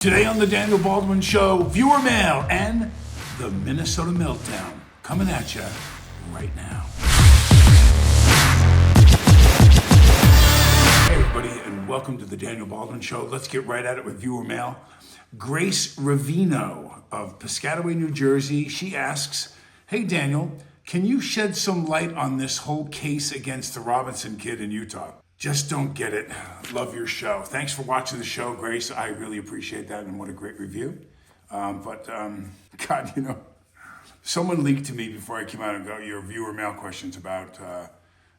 Today on the Daniel Baldwin Show, viewer mail and the Minnesota meltdown coming at you right now. Hey everybody, and welcome to the Daniel Baldwin Show. Let's get right at it with viewer mail. Grace Ravino of Piscataway, New Jersey, she asks, "Hey Daniel, can you shed some light on this whole case against the Robinson kid in Utah? Just don't get it. Love your show." Thanks for watching the show, Grace. I really appreciate that, and what a great review. God, someone leaked to me before I came out and got your viewer mail questions about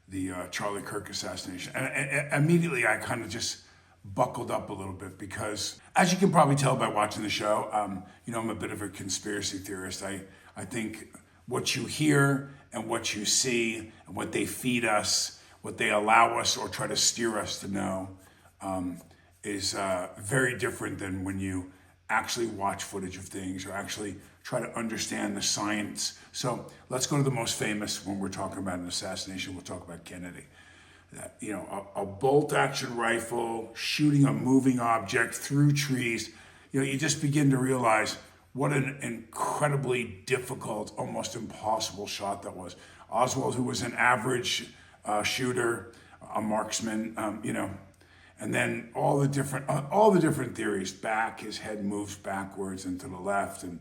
the Charlie Kirk assassination. And immediately I kind of just buckled up a little bit because, as you can probably tell by watching the show, I'm a bit of a conspiracy theorist. I think what you hear and what you see and what they feed us, what they allow us or try to steer us to know is very different than when you actually watch footage of things or actually try to understand the science. So let's go to the most famous when we're talking about an assassination. We'll talk about Kennedy. A bolt action rifle shooting a moving object through trees. You just begin to realize what an incredibly difficult, almost impossible shot that was. Oswald, who was an average shooter, a marksman, and then all the different theories. His head moves backwards and to the left, and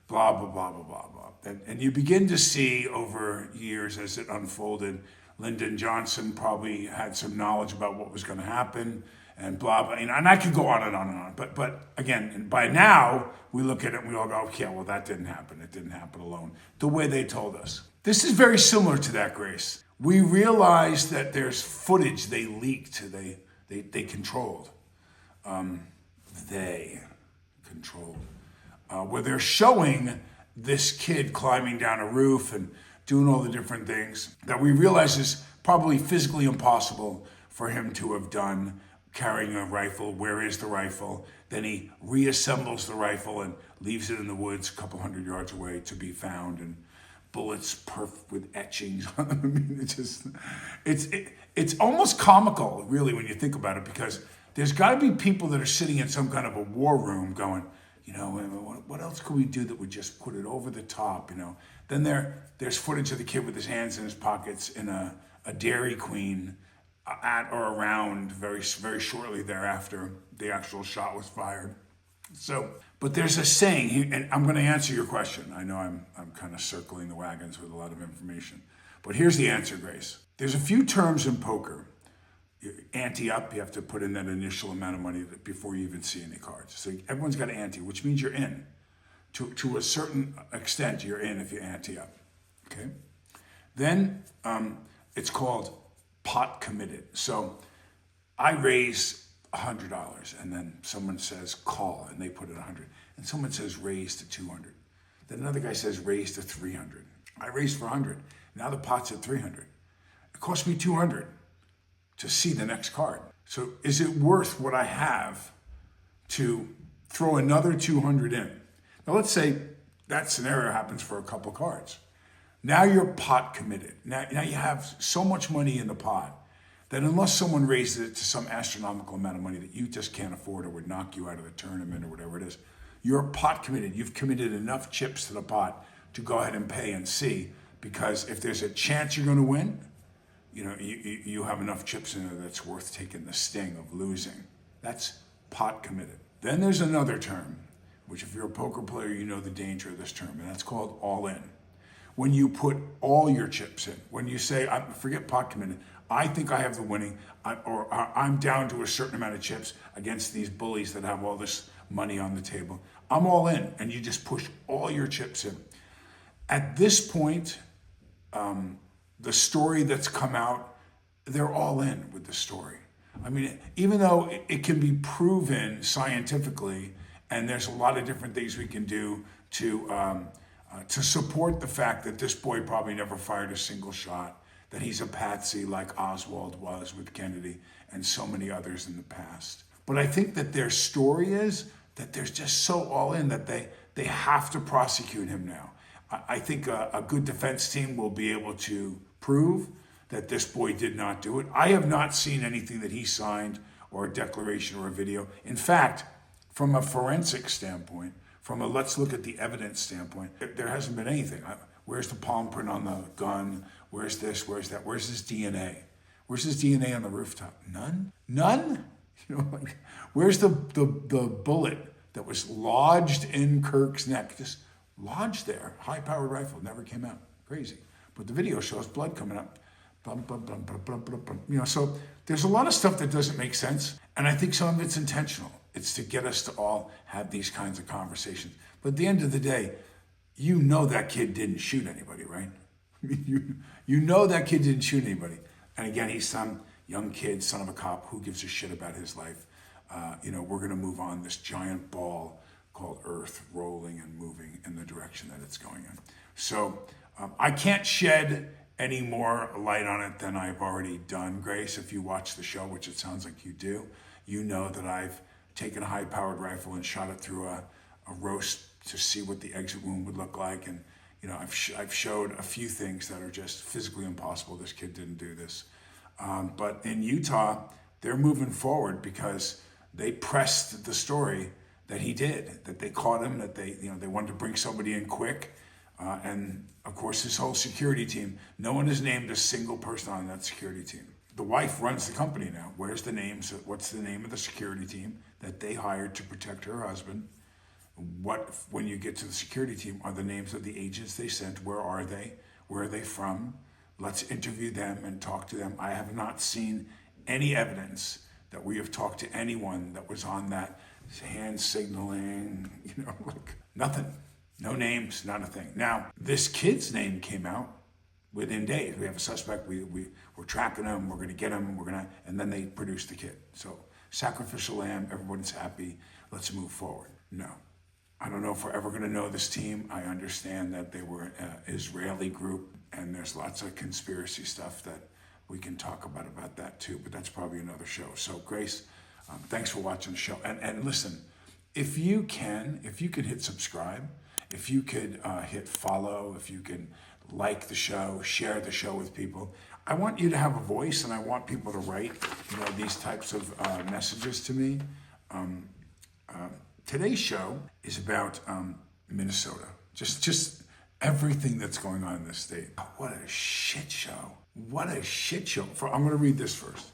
blah blah blah blah blah blah. And you begin to see over years as it unfolded. Lyndon Johnson probably had some knowledge about what was going to happen, and blah blah. And I could go on and on and on. But again, by now we look at it and we all go, okay, well that didn't happen. It didn't happen alone. The way they told us. This is very similar to that, Grace. We realized that there's footage they leaked, they controlled. Where they're showing this kid climbing down a roof and doing all the different things that we realize is probably physically impossible for him to have done, carrying a rifle. Where is the rifle? Then he reassembles the rifle and leaves it in the woods a couple hundred yards away to be found, and bullets with etchings on them. I mean, it's almost comical, really, when you think about it, because there's got to be people that are sitting in some kind of a war room going, what else could we do that would just put it over the top, Then there's footage of the kid with his hands in his pockets in a Dairy Queen at or around very, very shortly thereafter the actual shot was fired. So, but there's a saying, and I'm going to answer your question. I know I'm kind of circling the wagons with a lot of information, but here's the answer, Grace. There's a few terms in poker. You ante up, you have to put in that initial amount of money before you even see any cards. So everyone's got to ante, which means you're in. To a certain extent, you're in if you ante up, okay? Then it's called pot committed. So I raise $100, and then someone says call, and they put in 100, and someone says raise to 200. Then another guy says raise to 300. I raised for 100. Now the pot's at 300. It cost me 200 to see the next card. So is it worth what I have to throw another 200 in? Now let's say that scenario happens for a couple cards. Now you're pot committed. Now you have so much money in the pot that unless someone raises it to some astronomical amount of money that you just can't afford or would knock you out of the tournament or whatever it is, you're pot committed. You've committed enough chips to the pot to go ahead and pay and see, because if there's a chance you're going to win, you have enough chips in there that's worth taking the sting of losing. That's pot committed. Then there's another term, which if you're a poker player, you know the danger of this term, and that's called all in. When you put all your chips in, when you say, forget pot committed, I think I have the winning, or I'm down to a certain amount of chips against these bullies that have all this money on the table. I'm all in, and you just push all your chips in. At this point, the story that's come out, they're all in with the story. I mean, even though it can be proven scientifically, and there's a lot of different things we can do to support the fact that this boy probably never fired a single shot, that he's a patsy like Oswald was with Kennedy and so many others in the past. But I think that their story is that they're just so all in that they have to prosecute him now. I think a good defense team will be able to prove that this boy did not do it. I have not seen anything that he signed or a declaration or a video. In fact, From a forensic standpoint, from a let's look at the evidence standpoint, there hasn't been anything. Where's the palm print on the gun? Where's this? Where's that? Where's his DNA? Where's his DNA on the rooftop? None? None? You know, like, where's the bullet that was lodged in Kirk's neck? Just lodged there. High-powered rifle, never came out. Crazy. But the video shows blood coming up. Blum, blum, blum, blum, blum, blum, blum. You know, so there's a lot of stuff that doesn't make sense. And I think some of it's intentional. It's to get us to all have these kinds of conversations. But at the end of the day, you know that kid didn't shoot anybody, right? I mean, you know that kid didn't shoot anybody. And again, he's some young kid, son of a cop, who gives a shit about his life. You know, we're going to move on this giant ball called Earth rolling and moving in the direction that it's going in. So I can't shed any more light on it than I've already done, Grace. If you watch the show, which it sounds like you do, you know that I've taken a high-powered rifle and shot it through a roast to see what the exit wound would look like. And, you know, I've showed a few things that are just physically impossible. This kid didn't do this. But in Utah, they're moving forward because they pressed the story that he did, that they caught him, that they wanted to bring somebody in quick. And of course, his whole security team, no one has named a single person on that security team. The wife runs the company now. Where's the names? What's the name of the security team that they hired to protect her husband? When you get to the security team, are the names of the agents they sent? Where are they? Where are they from? Let's interview them and talk to them. I have not seen any evidence that we have talked to anyone that was on that hand signaling, you know, like nothing. No names, not a thing. Now, this kid's name came out within days. We have a suspect, we're tracking him, we're gonna get him, and then they produced the kid. So, sacrificial lamb, everyone's happy, let's move forward. No. I don't know if we're ever gonna know this team. I understand that they were an Israeli group, and there's lots of conspiracy stuff that we can talk about that too, but that's probably another show. So, Grace, thanks for watching the show. And listen, if you can hit subscribe, if you could hit follow, if you can like the show, share the show with people. I want you to have a voice, and I want people to write, you know, these types of messages to me. Today's show is about Minnesota. Just everything that's going on in this state. What a shit show. What a shit show. I'm going to read this first.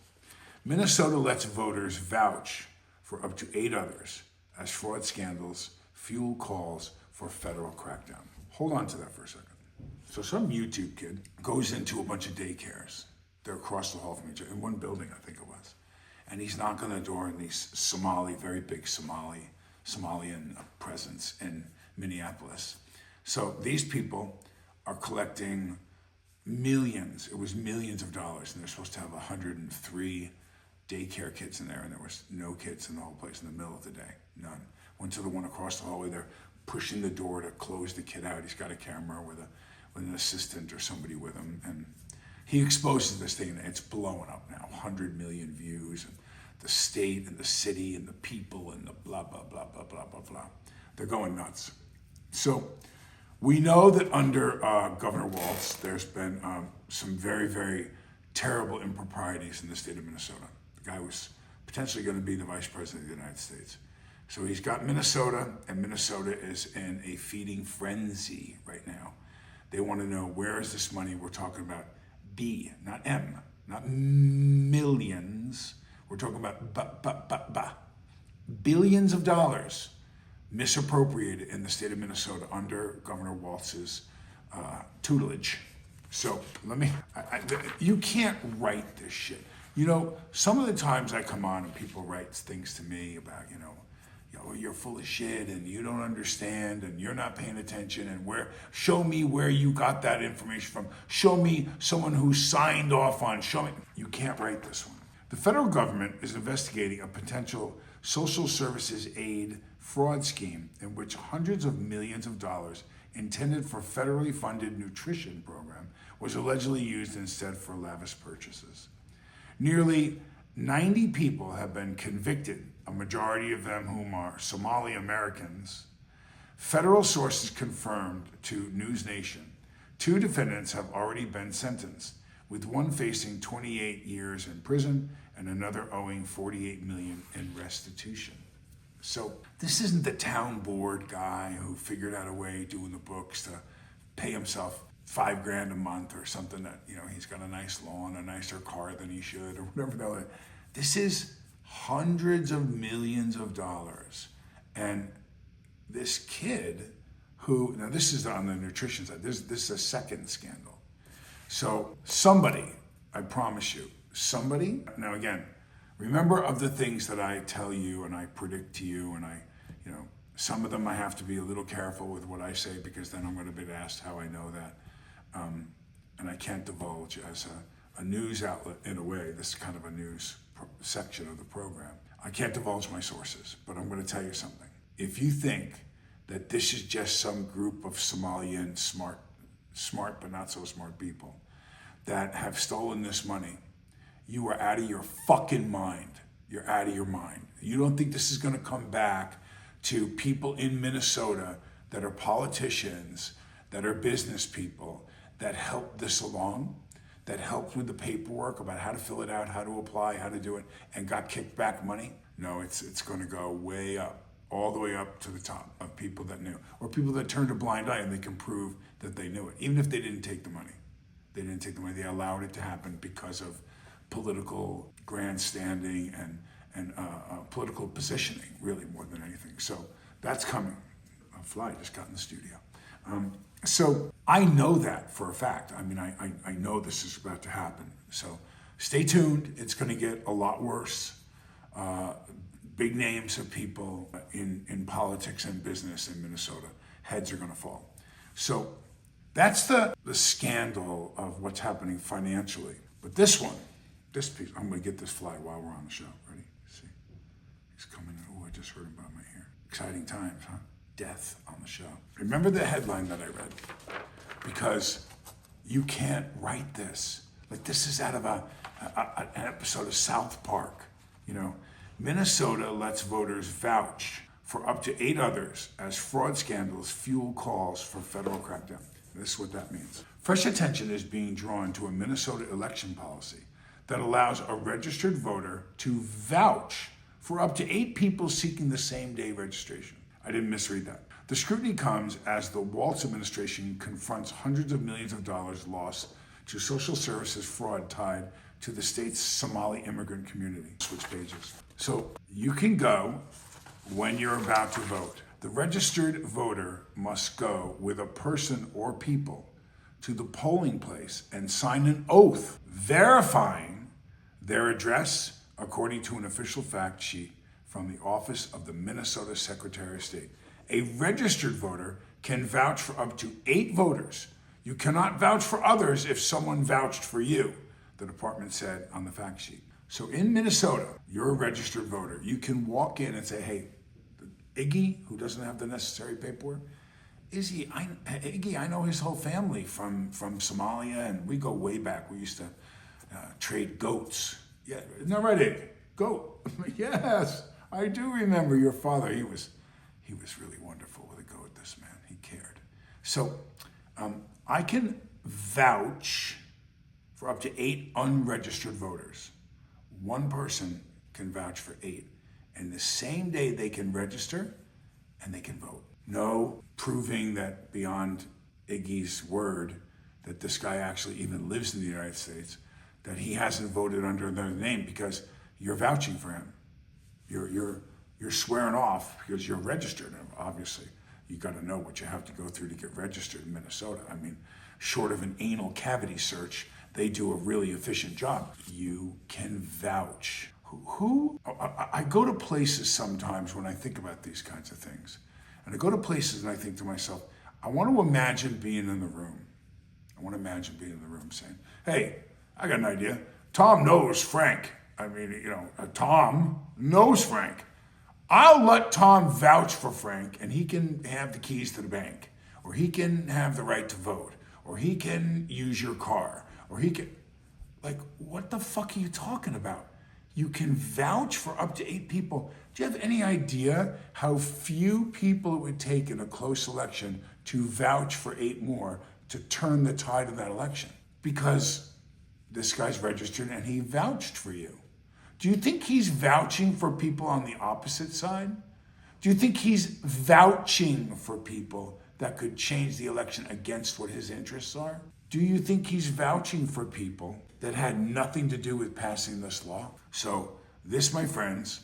Minnesota lets voters vouch for up to 8 others as fraud scandals fuel calls for federal crackdown. Hold on to that for a second. So some YouTube kid goes into a bunch of daycares. They're across the hall from each other, in one building, I think it was. And he's knocking on the door, and these very big Somalian presence in Minneapolis. So these people are collecting millions, it was millions of dollars, and they're supposed to have 103 daycare kids in there, and there was no kids in the whole place in the middle of the day, none. Went to the one across the hallway, they're pushing the door to close the kid out. He's got a camera with an assistant or somebody with him, and he exposes this thing, and it's blowing up now, 100 million views, and the state and the city and the people and the blah, blah, blah, blah, blah, blah, blah. They're going nuts. So we know that under Governor Walz, there's been some very, very terrible improprieties in the state of Minnesota. The guy was potentially going to be the vice president of the United States. So he's got Minnesota, and Minnesota is in a feeding frenzy right now. They want to know, where is this money? We're talking about B, not M, not millions. We're talking about billions of dollars misappropriated in the state of Minnesota under Governor Walz's tutelage. So you can't write this shit. You know, some of the times I come on and people write things to me about, you're full of shit and you don't understand and you're not paying attention and show me where you got that information from. Show me someone who signed off on, show me. You can't write this one. The federal government is investigating a potential social services aid fraud scheme in which hundreds of millions of dollars intended for federally funded nutrition program was allegedly used instead for lavish purchases. Nearly 90 people have been convicted, a majority of them whom are Somali Americans. Federal sources confirmed to News Nation 2 defendants have already been sentenced, with one facing 28 years in prison and another owing $48 million in restitution. So this isn't the town board guy who figured out a way doing the books to pay himself $5,000 a month or something that, he's got a nice lawn, a nicer car than he should or whatever the hell. This is hundreds of millions of dollars. And this kid who, now this is on the nutrition side, this is a second scandal. So somebody, I promise you, now again, remember of the things that I tell you and I predict to you and some of them I have to be a little careful with what I say because then I'm going to be asked how I know that. And I can't divulge as a news outlet in a way, this is kind of a news section of the program. I can't divulge my sources, but I'm going to tell you something. If you think that this is just some group of Somalian smart but not so smart people that have stolen this money, you are out of your fucking mind. You're out of your mind. You don't think this is going to come back to people in Minnesota that are politicians, that are business people, that helped this along, that helped with the paperwork about how to fill it out, how to apply, how to do it, and got kicked back money? No, it's going to go way up, all the way up to the top of people that knew, or people that turned a blind eye and they can prove that they knew it, even if they didn't take the money. They didn't take the money. They allowed it to happen because of political grandstanding and political positioning, really more than anything. So that's coming. A fly just got in the studio. So I know that for a fact. I mean, I know this is about to happen. So stay tuned. It's going to get a lot worse. Big names of people in politics and business in Minnesota. Heads are going to fall. So that's the scandal of what's happening financially. But this piece, I'm going to get this fly while we're on the show. Ready? See? He's coming in. Oh, I just heard him by my ear. Exciting times, huh? Death on the show. Remember the headline that I read? Because you can't write this. Like this is out of an episode of South Park. Minnesota lets voters vouch for up to 8 others as fraud scandals fuel calls for federal crackdown. This is what that means. Fresh attention is being drawn to a Minnesota election policy that allows a registered voter to vouch for up to 8 people seeking the same day registration. I didn't misread that. The scrutiny comes as the Walz administration confronts hundreds of millions of dollars lost to social services fraud tied to the state's Somali immigrant community. Switch pages. So you can go when you're about to vote. The registered voter must go with a person or people to the polling place and sign an oath verifying their address according to an official fact sheet from the Office of the Minnesota Secretary of State. A registered voter can vouch for up to 8 voters. You cannot vouch for others if someone vouched for you, the department said on the fact sheet. So in Minnesota, you're a registered voter. You can walk in and say, hey, Iggy, who doesn't have the necessary paperwork, Iggy, I know his whole family from Somalia, and we go way back. We used to trade goats. Yeah, isn't that right, Iggy? Goat. Yes, I do remember your father. He was really wonderful with a goat, this man. He cared. So I can vouch for up to 8 unregistered voters. One person can vouch for 8. And the same day they can register and they can vote. No proving that beyond Iggy's word that this guy actually even lives in the United States, that he hasn't voted under another name because you're vouching for him. You're swearing off because you're registered. And obviously, you got to know what you have to go through to get registered in Minnesota. I mean, short of an anal cavity search, they do a really efficient job. You can vouch. I go to places sometimes when I think about these kinds of things. And I go to places and I think to myself, I want to imagine being in the room. I want to imagine being in the room saying, hey, I got an idea. Tom knows Frank. I mean, Tom knows Frank. I'll let Tom vouch for Frank and he can have the keys to the bank, or he can have the right to vote, or he can use your car, or he can, like, what the fuck are you talking about? You can vouch for up to 8 people. Do you have any idea how few people it would take in a close election to vouch for 8 more to turn the tide of that election? Because this guy's registered and he vouched for you. Do you think he's vouching for people on the opposite side? Do you think he's vouching for people that could change the election against what his interests are? Do you think he's vouching for people that had nothing to do with passing this law? So this, my friends,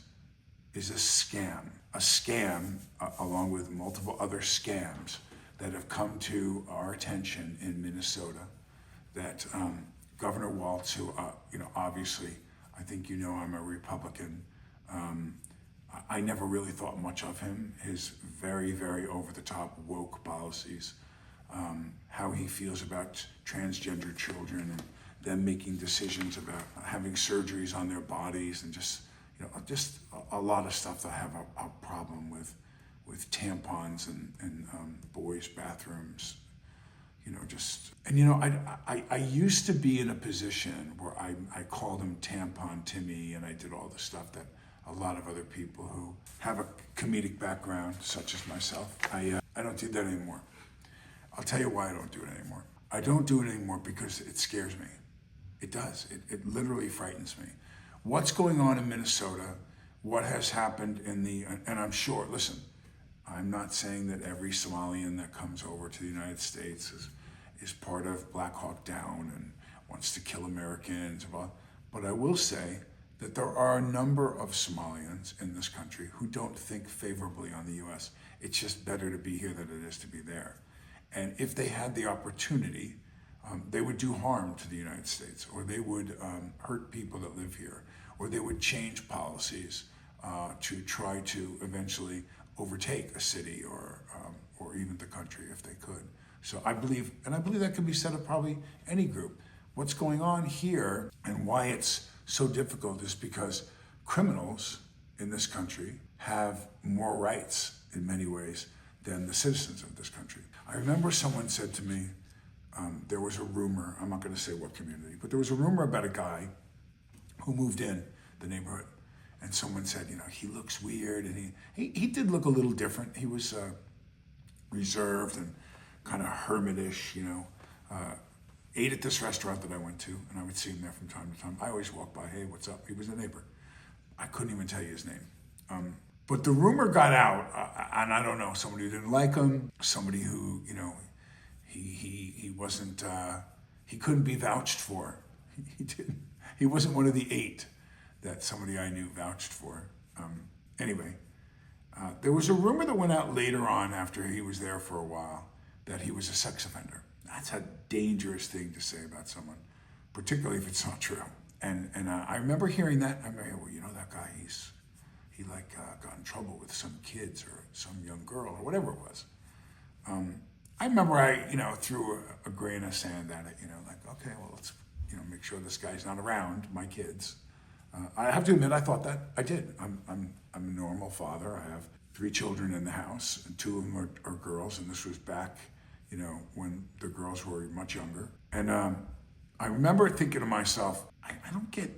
is a scam. A scam, along with multiple other scams that have come to our attention in Minnesota, that Governor Walz, who, obviously, I think you know I'm a Republican. I never really thought much of him. His very, very over-the-top woke policies, how he feels about transgender children and them making decisions about having surgeries on their bodies, and just a lot of stuff that I have a problem with tampons and boys' bathrooms. I used to be in a position where I called him Tampon Timmy, and I did all the stuff that a lot of other people who have a comedic background, such as myself, I don't do that anymore. I'll tell you why I don't do it anymore. I don't do it anymore because it scares me. It does. It literally frightens me. What's going on in Minnesota, what has happened and I'm sure, listen, I'm not saying that every Somalian that comes over to the United States is part of Black Hawk Down and wants to kill Americans, but I will say that there are a number of Somalians in this country who don't think favorably on the U.S. It's just better to be here than it is to be there. And if they had the opportunity, they would do harm to the United States, or they would hurt people that live here, or they would change policies to try to eventually overtake a city or even the country if they could. So I believe that could be said of probably any group. What's going on here and why it's so difficult is because criminals in this country have more rights in many ways than the citizens of this country. I remember someone said to me, there was a rumor, I'm not going to say what community, but there was a rumor about a guy who moved in the neighborhood. And someone said, he looks weird, and he did look a little different. He was reserved and kind of hermitish, ate at this restaurant that I went to, and I would see him there from time to time. I always walked by, hey, what's up? He was a neighbor. I couldn't even tell you his name. But the rumor got out, and I don't know, somebody who didn't like him, somebody who, he wasn't, he couldn't be vouched for. He wasn't one of the 8 that somebody I knew vouched for. Anyway, there was a rumor that went out later on after he was there for a while that he was a sex offender. That's a dangerous thing to say about someone, particularly if it's not true. And I remember hearing that. I remember, well, that guy, he got in trouble with some kids or some young girl or whatever it was. I remember I threw a grain of sand at it, okay, well, let's make sure this guy's not around my kids. I have to admit, I thought that. I did. I'm a normal father. I have 3 children in the house, and 2 of them are girls, and this was back, when the girls were much younger. And I remember thinking to myself, I don't get,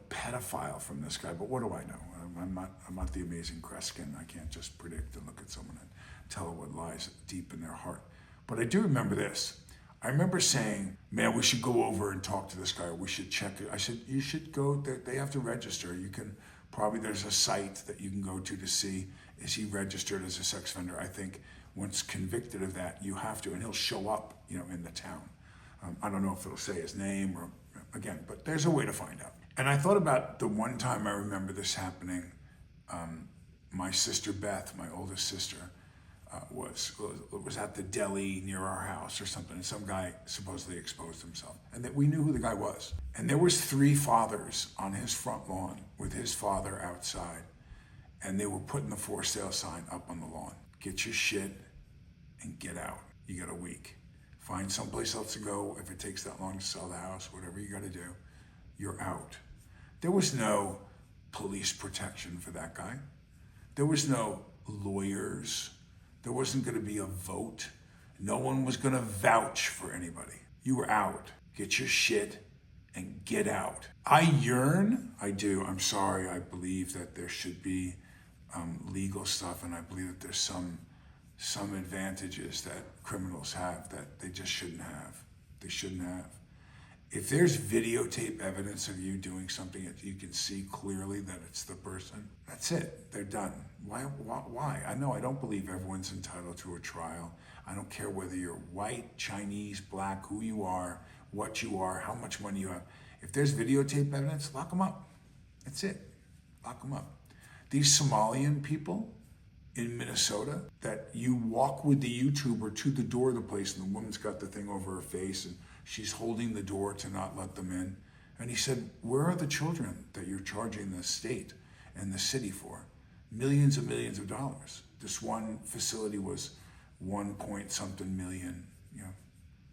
pedophile from this guy, but what do I know? I'm not the amazing Kreskin. I can't just predict and look at someone and tell what lies deep in their heart. But I do remember this. I remember saying, man, we should go over and talk to this guy. We should check it. I said, you should go. They have to register. You can there's a site that you can go to see, is he registered as a sex offender? I think once convicted of that, you have to, and he'll show up, in the town. I don't know if it'll say his name or, again, but there's a way to find out. And I thought about the one time I remember this happening. My sister Beth, my oldest sister, was at the deli near our house or something, and some guy supposedly exposed himself, and that we knew who the guy was. And there was 3 fathers on his front lawn with his father outside, and they were putting the for sale sign up on the lawn. Get your shit and get out. You got a week. Find someplace else to go. If it takes that long to sell the house, whatever you got to do, you're out. There was no police protection for that guy. There was no lawyers. There wasn't going to be a vote. No one was going to vouch for anybody. You were out. Get your shit and get out. I do. I'm sorry. I believe that there should be legal stuff, and I believe that there's some advantages that criminals have that they just shouldn't have. They shouldn't have. If there's videotape evidence of you doing something that you can see clearly that it's the person, that's it. They're done. Why? I know I don't believe everyone's entitled to a trial. I don't care whether you're white, Chinese, black, who you are, what you are, how much money you have. If there's videotape evidence, lock them up. That's it. Lock them up. These Somalian people in Minnesota that you walk with the YouTuber to the door of the place and the woman's got the thing over her face and she's holding the door to not let them in. And he said, where are the children that you're charging the state and the city for? Millions and millions of dollars. This one facility was 1 point something million, $1.5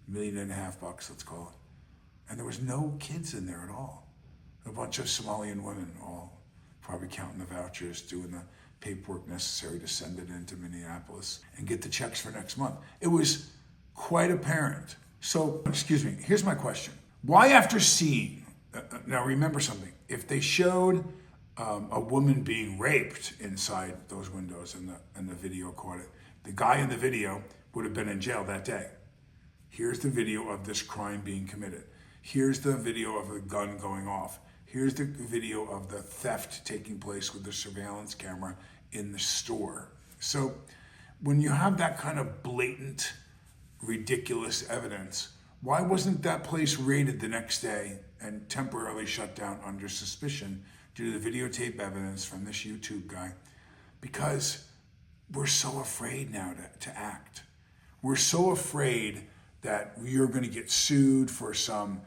million, let's call it. And there was no kids in there at all. A bunch of Somalian women, all probably counting the vouchers, doing the paperwork necessary to send it into Minneapolis and get the checks for next month. It was quite apparent. So, here's my question. Why after seeing, now remember something, if they showed a woman being raped inside those windows and the video caught it, the guy in the video would have been in jail that day. Here's the video of this crime being committed. Here's the video of the gun going off. Here's the video of the theft taking place with the surveillance camera in the store. So when you have that kind of blatant, ridiculous evidence, why wasn't that place raided the next day and temporarily shut down under suspicion due to the videotape evidence from this YouTube guy? Because we're so afraid now to act. We're so afraid that you're going to get sued for some,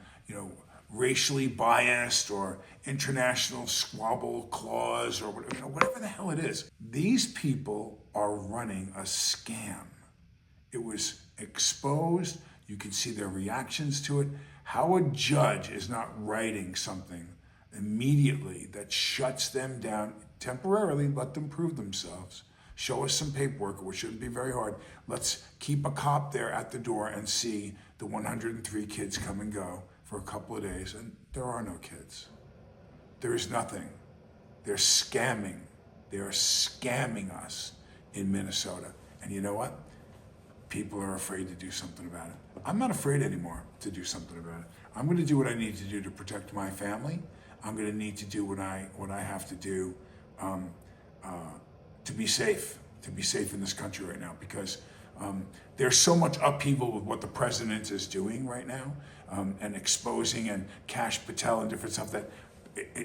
racially biased or international squabble clause or whatever the hell it is. These people are running a scam. It was exposed. You can see their reactions to it. How a judge is not writing something immediately that shuts them down temporarily, let them prove themselves. Show us some paperwork, which shouldn't be very hard. Let's keep a cop there at the door and see the 103 kids come and go for a couple of days, and there are no kids. There is nothing. They're scamming. They are scamming us in Minnesota. And you know what? People are afraid to do something about it. I'm not afraid anymore to do something about it. I'm going to do what I need to do to protect my family. I'm going to need to do what I have to do to be safe in this country right now, because there's so much upheaval with what the president is doing right now, and exposing and Kash Patel and different stuff that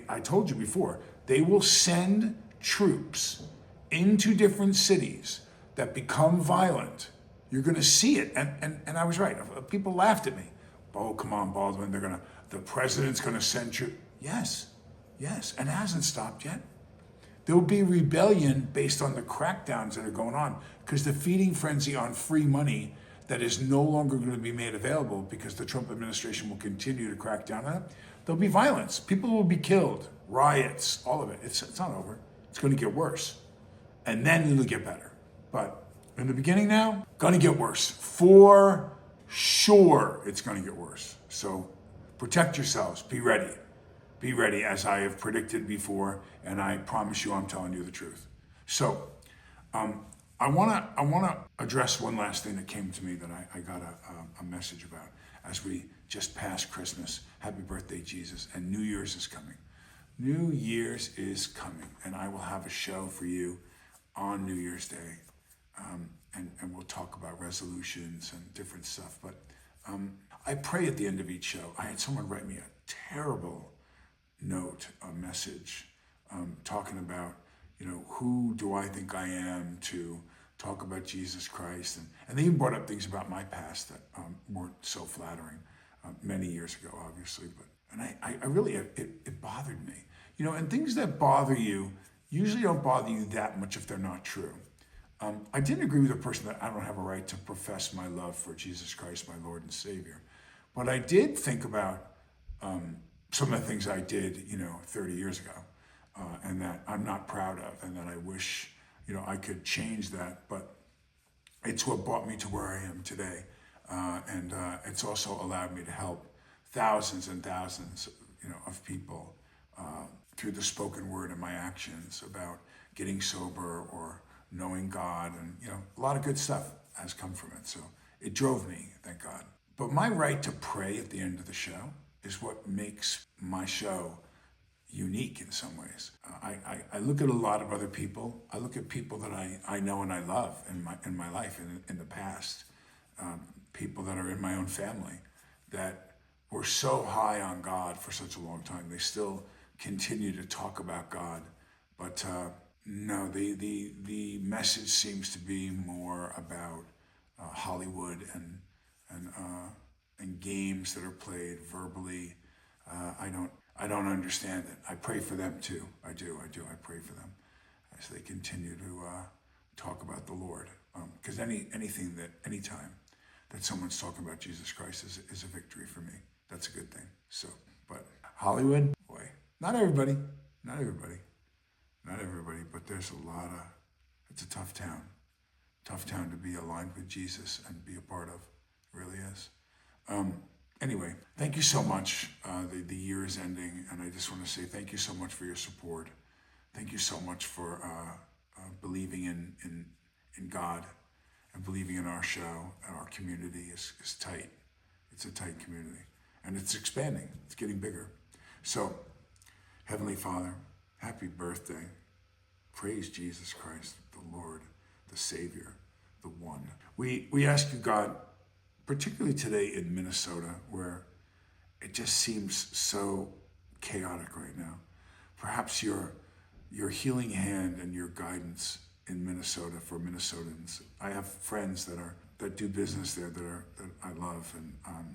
I told you before. They will send troops into different cities that become violent. You're going to see it, and I was right. People laughed at me. Oh, come on, Baldwin. The president's going to send troops. Yes, and it hasn't stopped yet. There'll be rebellion based on the crackdowns that are going on, because the feeding frenzy on free money that is no longer going to be made available because the Trump administration will continue to crack down on it. There'll be violence. People will be killed, riots, all of it. It's not over. It's going to get worse. And then it'll get better. But in the beginning now, going to get worse. For sure, it's going to get worse. So protect yourselves. Be ready. Be ready, as I have predicted before, and I promise you I'm telling you the truth. So I want to address one last thing that came to me that I got a message about as we just passed Christmas. Happy birthday, Jesus. And New Year's is coming. New Year's is coming, and I will have a show for you on New Year's Day, and we'll talk about resolutions and different stuff. But I pray at the end of each show. I had someone write me a terrible note, a message, talking about, who do I think I am to talk about Jesus Christ? And they even brought up things about my past that weren't so flattering many years ago, obviously. And I really, it bothered me. And things that bother you usually don't bother you that much if they're not true. I didn't agree with the person that I don't have a right to profess my love for Jesus Christ, my Lord and Savior. But I did think about some of the things I did, 30 years ago, and that I'm not proud of, and that I wish, I could change that. But it's what brought me to where I am today. And it's also allowed me to help thousands and thousands, of people through the spoken word and my actions about getting sober or knowing God. And, a lot of good stuff has come from it. So it drove me, thank God. But my right to pray at the end of the show is what makes my show unique in some ways. I look at a lot of other people. I look at people that I know and I love in my life in the past. People that are in my own family that were so high on God for such a long time. They still continue to talk about God, but no, the message seems to be more about Hollywood and games that are played verbally. I don't understand it. I pray for them too. I do. I pray for them as they continue to talk about the Lord. Because anytime that someone's talking about Jesus Christ is a victory for me. That's a good thing. So, but Hollywood, boy, not everybody, but there's it's a tough town to be aligned with Jesus and be a part of. It really is. Anyway, thank you so much. The year is ending, and I just want to say thank you so much for your support. Thank you so much for believing in God and believing in our show. And our community is tight. It's a tight community, and it's expanding. It's getting bigger. So, Heavenly Father, happy birthday. Praise Jesus Christ, the Lord, the Savior, the One. We ask you, God, particularly today in Minnesota, where it just seems so chaotic right now. Perhaps your healing hand and your guidance in Minnesota for Minnesotans. I have friends that do business there that I love, and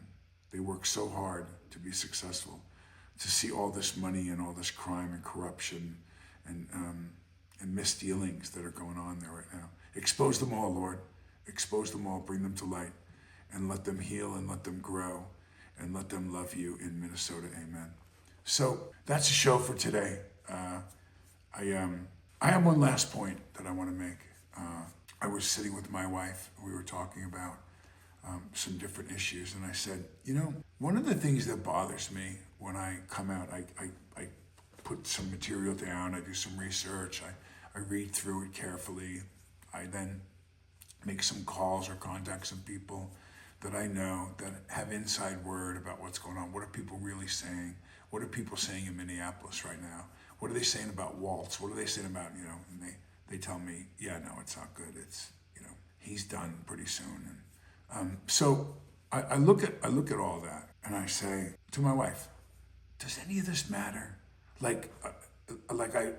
they work so hard to be successful. To see all this money and all this crime and corruption and misdealings that are going on there right now. Expose them all, Lord. Expose them all. Bring them to light. And let them heal and let them grow and let them love you in Minnesota. Amen. So that's the show for today. I have one last point that I want to make. I was sitting with my wife. We were talking about some different issues. And I said, one of the things that bothers me when I come out, I put some material down. I do some research. I read through it carefully. I then make some calls or contact some people that I know that have inside word about what's going on. What are people really saying? What are people saying in Minneapolis right now? What are they saying about Waltz? What are they saying about, and they tell me, yeah, no, it's not good. It's, he's done pretty soon. And so I look at all that and I say to my wife, does any of this matter? Like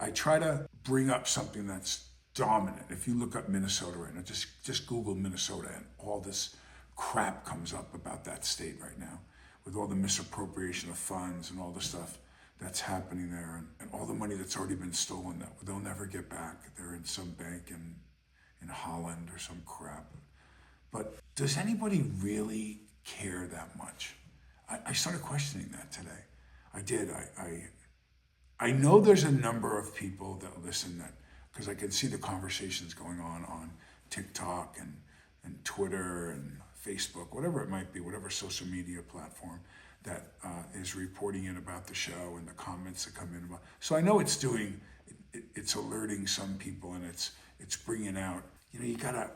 I try to bring up something that's dominant. If you look up Minnesota right now, just Google Minnesota and all this crap comes up about that state right now with all the misappropriation of funds and all the stuff that's happening there and all the money that's already been stolen that they'll never get back. They're in some bank in Holland or some crap. But does anybody really care that much? I started questioning that today. I did. I know there's a number of people that listen that, because I can see the conversations going on TikTok and Twitter and Facebook, whatever it might be, whatever social media platform that is reporting in about the show and the comments that come in about. So I know it's alerting some people and it's bringing out, you gotta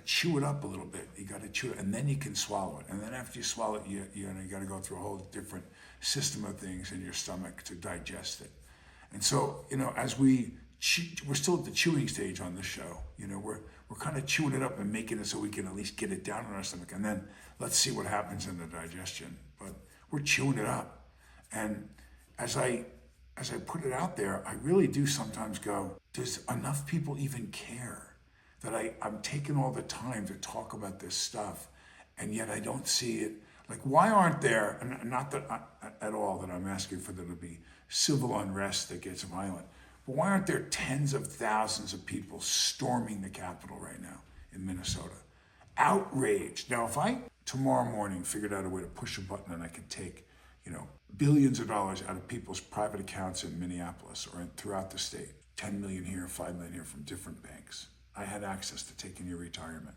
chew it up a little bit. You gotta chew it, and then you can swallow it. And then after you swallow it, you gotta go through a whole different system of things in your stomach to digest it. And so, as we're still at the chewing stage on this show. We're kind of chewing it up and making it so we can at least get it down in our stomach, and then let's see what happens in the digestion. But we're chewing it up, and as I put it out there, I really do sometimes go, does enough people even care that I'm taking all the time to talk about this stuff, and yet I don't see it? Like, why aren't there, and not that at all that I'm asking for there to be civil unrest that gets violent, but why aren't there tens of thousands of people storming the Capitol right now in Minnesota? Outraged. Now, if I tomorrow morning figured out a way to push a button and I could take, billions of dollars out of people's private accounts in Minneapolis or throughout the state, 10 million here, 5 million here from different banks. I had access to taking your retirement,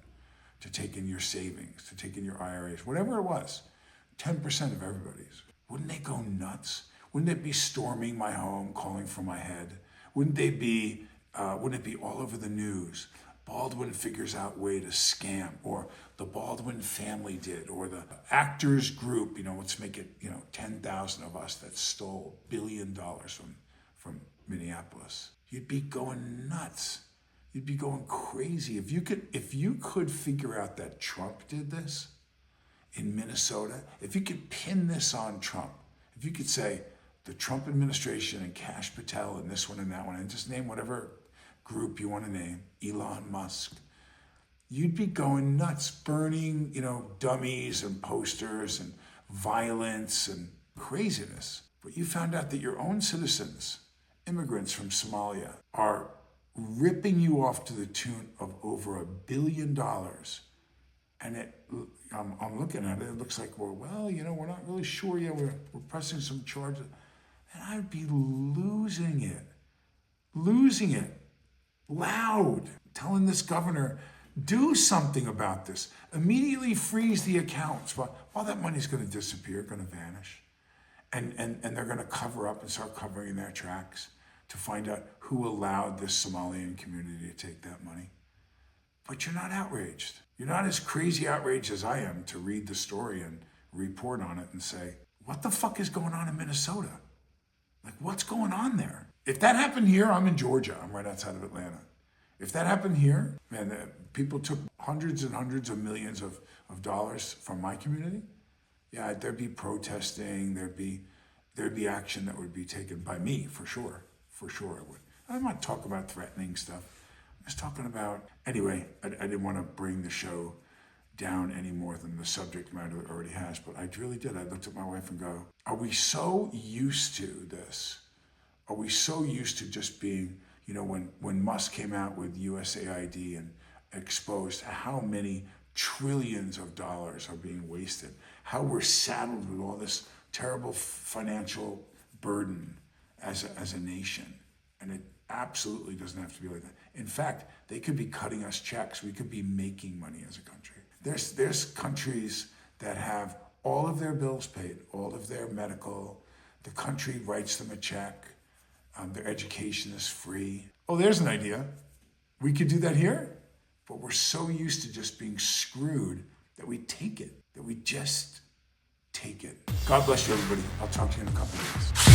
to taking your savings, to taking your IRAs, whatever it was, 10% of everybody's. Wouldn't they go nuts? Wouldn't it be storming my home, calling for my head? Wouldn't it be all over the news? Baldwin figures out way to scam, or the Baldwin family did, or the actors group, let's make it, 10,000 of us that stole $1 billion from Minneapolis. You'd be going nuts. You'd be going crazy. If you could figure out that Trump did this in Minnesota, if you could pin this on Trump, if you could say the Trump administration and Kash Patel and this one and that one, and just name whatever group you want to name, Elon Musk, you'd be going nuts, burning, dummies and posters and violence and craziness. But you found out that your own citizens, immigrants from Somalia, are ripping you off to the tune of over $1 billion. And I'm looking at it, it looks like, we're not really sure yet, we're pressing some charges. And I'd be losing it, loud, telling this governor, do something about this. Immediately freeze the accounts. All that money's going to disappear, going to vanish. And they're going to cover up and start covering their tracks to find out who allowed this Somalian community to take that money. But you're not outraged. You're not as crazy outraged as I am to read the story and report on it and say, what the fuck is going on in Minnesota? Like, what's going on there? If that happened here, I'm in Georgia. I'm right outside of Atlanta. If that happened here, and people took hundreds and hundreds of millions of dollars from my community, yeah, there'd be protesting, there'd be action that would be taken by me, for sure. For sure it would. I'm not talking about threatening stuff. I'm just talking about, anyway, I didn't want to bring the show down any more than the subject matter it already has, but I really did. I looked at my wife and go, are we so used to this? Are we so used to just being, when Musk came out with USAID and exposed how many trillions of dollars are being wasted, how we're saddled with all this terrible financial burden as a nation. And it absolutely doesn't have to be like that. In fact, they could be cutting us checks. We could be making money as a country. There's countries that have all of their bills paid, all of their medical, the country writes them a check, their education is free. Oh, there's an idea. We could do that here, but we're so used to just being screwed that we take it, that we just take it. God bless you, everybody. I'll talk to you in a couple of days.